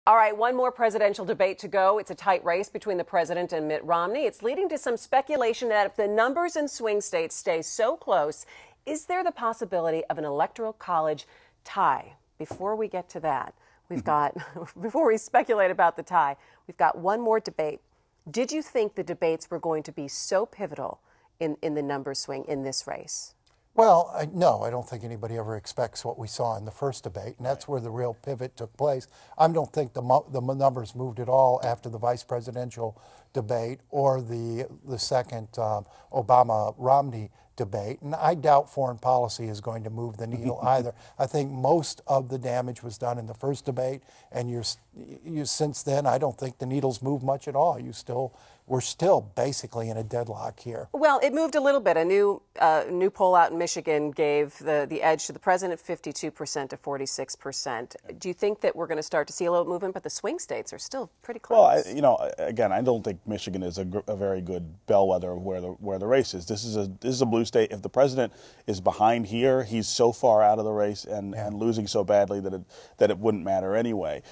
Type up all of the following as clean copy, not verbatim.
All right, one more presidential debate to go. It's a tight race between the president and Mitt Romney. It's leading to some speculation that if the numbers in swing states stay so close, is there the possibility of an electoral college tie? Before we get to that, before we speculate about the tie, we've got one more debate. Did you think the debates were going to be so pivotal in the numbers swing in this race? Well, no, I don't think anybody ever expects what we saw in the first debate, and that's where the real pivot took place. I don't think the numbers moved at all after the vice presidential debate or the second Obama-Romney debate, and I doubt foreign policy is going to move the needle either. I think most of the damage was done in the first debate, and since then, I don't think the needle's moved much at all. We're still basically in a deadlock here. Well, it moved a little bit. A new poll out in Michigan gave the edge to the president 52% to 46%. Do you think that we're going to start to see a little movement? But the swing states are still pretty close. Well, again, I don't think Michigan is a very good bellwether of where the race is. This is a blue state. If the president is behind here, he's so far out of the race and losing so badly that it wouldn't matter anyway.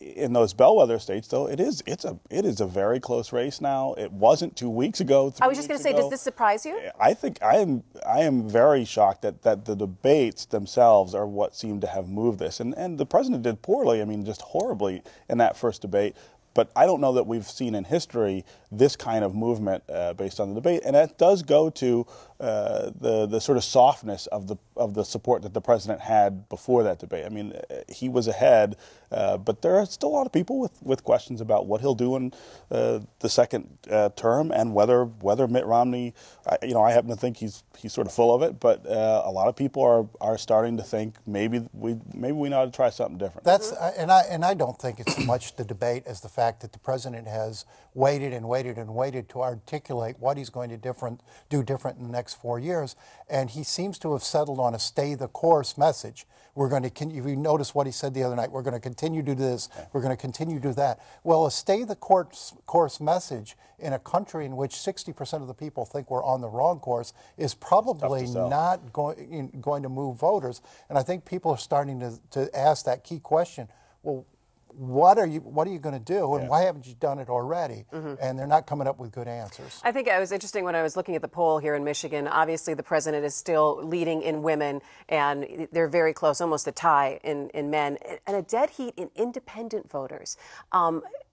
In those bellwether states, though, it is a very close race now. It wasn't 2 weeks ago. I was just going to say, does this surprise you? I think I am very shocked that the debates themselves are what seem to have moved this. And the president did poorly, I mean, just horribly in that first debate. But I don't know that we've seen in history this kind of movement based on the debate, and that does go to the sort of softness of the support that the president had before that debate. I mean, he was ahead, but there are still a lot of people with questions about what he'll do in the second term and whether Mitt Romney. I happen to think he's sort of full of it, but a lot of people are starting to think maybe we ought to try something different. And I don't think it's so much the debate as the fact that the president has waited and waited and waited to articulate what he's going to do different in the next 4 years, and he seems to have settled on a stay the course message. We're going to, if you notice what he said the other night, we're going to continue to do this, we're going to continue to do that. Well, a stay the course message in a country in which 60% of the people think we're on the wrong course is probably not going to move voters. And I think people are starting to ask that key question, well, what are you going to do, and why haven't you done it already? And they're not coming up with good answers. I think it was interesting when I was looking at the poll here in Michigan. Obviously, the president is still leading in women, and they're very close, almost a tie in men, and a dead heat in independent voters.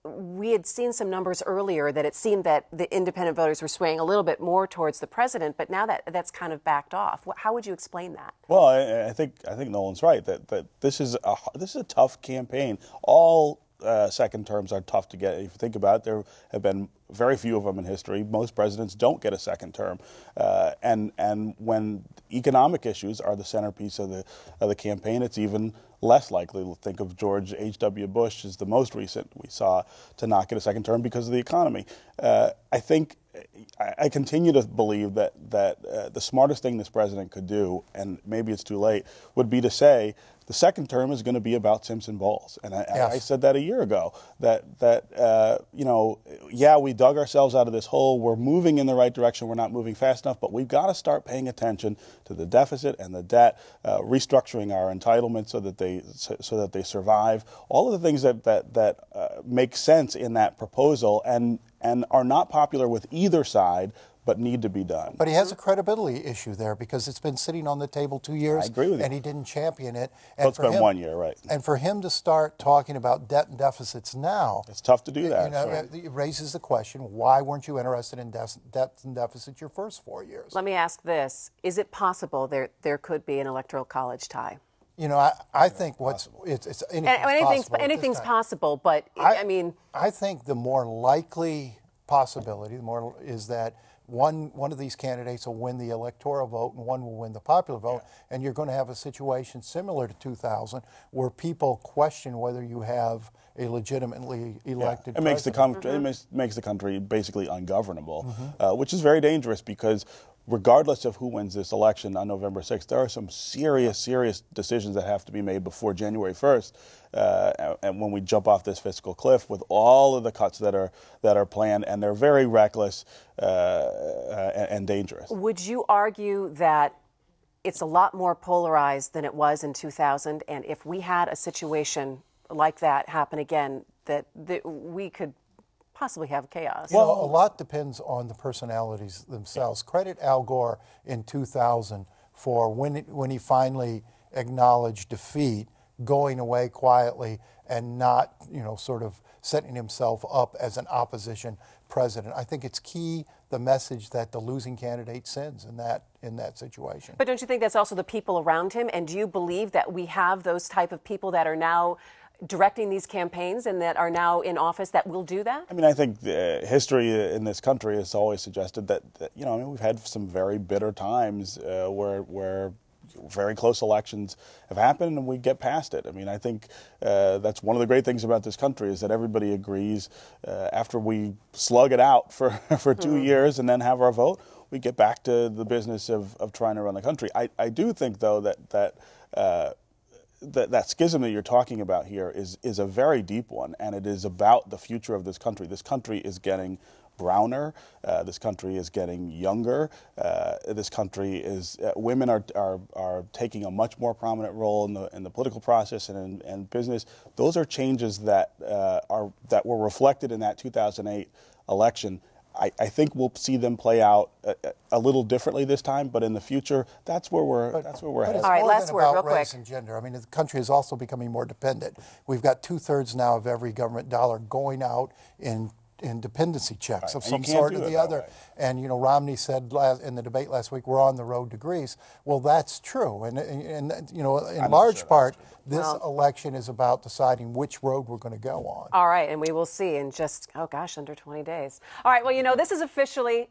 We had seen some numbers earlier that it seemed that the independent voters were swaying a little bit more towards the president, but now that's kind of backed off. How would you explain that? Well, I think Nolan's right that this is a tough campaign. All second terms are tough to get. If you think about it, there have been very few of them in history. Most presidents don't get a second term, and when economic issues are the centerpiece of the campaign, it's even less likely. Think of George H.W. Bush as the most recent we saw to not get a second term because of the economy. I continue to believe that the smartest thing this president could do, and maybe it's too late, would be to say the second term is going to be about Simpson Bowles. And I said that a year ago, we dug ourselves out of this hole. We're moving in the right direction. We're not moving fast enough, but we've got to start paying attention to the deficit and the debt, restructuring our entitlements so that they survive. All of the things that make sense in that proposal and are not popular with either side, but need to be done. But he has a credibility issue there because it's been sitting on the table 2 years. I agree with you. And he didn't champion it. And it's been 1 year, right. And for him to start talking about debt and deficits now, it's tough to do that. It raises the question, why weren't you interested in debt and deficits your first 4 years? Let me ask this. Is it possible there could be an electoral college tie? I think anything's possible, but I mean, I think the more likely possibility, is that one of these candidates will win the electoral vote and one will win the popular vote, and you're going to have a situation similar to 2000 where people question whether you have a legitimately elected president. It makes the country basically ungovernable, which is very dangerous because regardless of who wins this election on November 6th, there are some serious decisions that have to be made before January 1st. And when we jump off this fiscal cliff with all of the cuts that are planned, and they're very reckless and dangerous. Would you argue that it's a lot more polarized than it was in 2000, and if we had a situation like that happen again, that we could possibly have chaos. You know, a lot depends on the personalities themselves. Credit Al Gore in 2000 for when he finally acknowledged defeat, going away quietly and not, sort of setting himself up as an opposition president. I think it's key, the message that the losing candidate sends in that situation. But don't you think that's also the people around him? And do you believe that we have those type of people that are now directing these campaigns and that are now in office that will do that? I mean, I think history in this country has always suggested that we've had some very bitter times where very close elections have happened and we get past it. I mean, I think that's one of the great things about this country is that everybody agrees after we slug it out for 2 years and then have our vote, we get back to the business of trying to run the country. I do think, though, that schism that you're talking about here is a very deep one, and it is about the future of this country. This country is getting browner. This country is getting younger. This country is women are taking a much more prominent role in the political process and in business. Those are changes that were reflected in that 2008 election. I think we'll see them play out a little differently this time, but in the future, that's where we're headed. All right, last word, real quick. Race and gender. I mean, the country is also becoming more dependent. We've got 2/3 now of every government dollar going out in dependency checks of some sort or the other. And Romney said in the debate last week, we're on the road to Greece. Well, that's true, and in large part, this election is about deciding which road we're going to go on. All right, and we will see in just under 20 days. All right, well, this is officially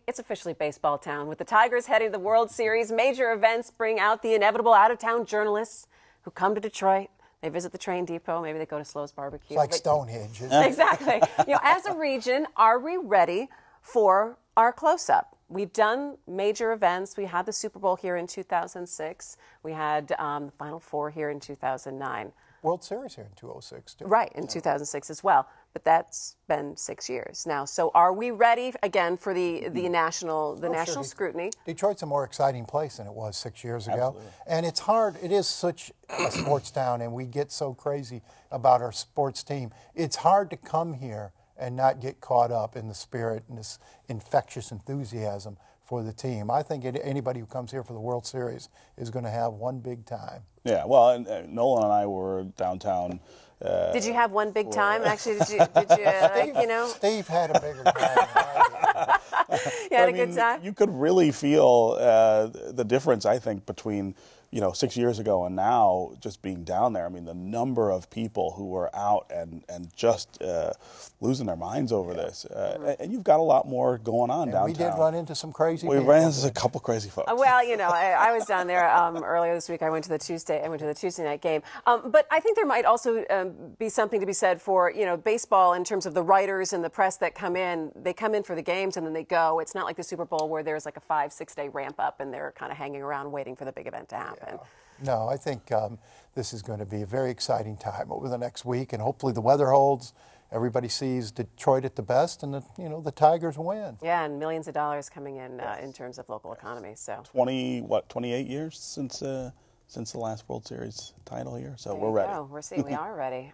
baseball town with the Tigers heading to the World Series. Major events bring out the inevitable out-of-town journalists who come to Detroit. They visit the train depot. Maybe they go to Slow's Barbecue. It's like Stonehenge. Isn't it? Exactly. As a region, are we ready for our close-up? We've done major events. We had the Super Bowl here in 2006. We had the Final Four here in 2009. World Series here in 2006, too. Right, in 2006 as well. But that's been 6 years now. So are we ready, again, for the national scrutiny? Detroit's a more exciting place than it was 6 years ago. Absolutely. And it's hard. It is such a sports town, and we get so crazy about our sports team. It's hard to come here and not get caught up in the spirit and this infectious enthusiasm for the team. I think anybody who comes here for the World Series is going to have one big time. Yeah, well, and Nolan and I were downtown. Did you have one big time? Actually, did you Steve had a bigger time. You had a good time? You could really feel the difference, I think, between 6 years ago and now, just being down there. I mean, the number of people who were out and just losing their minds over this. And you've got a lot more going on downtown. We did run into some crazy people. We ran into a couple crazy folks. Well, I was down there earlier this week. I went to the Tuesday night game. But I think there might also be something to be said for, baseball in terms of the writers and the press that come in. They come in for the games and then they go. It's not like the Super Bowl where there's like a 5-6 day ramp up and they're kind of hanging around waiting for the big event to happen. Yeah. No, I think this is going to be a very exciting time over the next week, and hopefully the weather holds. Everybody sees Detroit at the best, and the Tigers win. Yeah, and millions of dollars coming in terms of local economy. So 28 years since the last World Series title here. So we're ready. We are ready.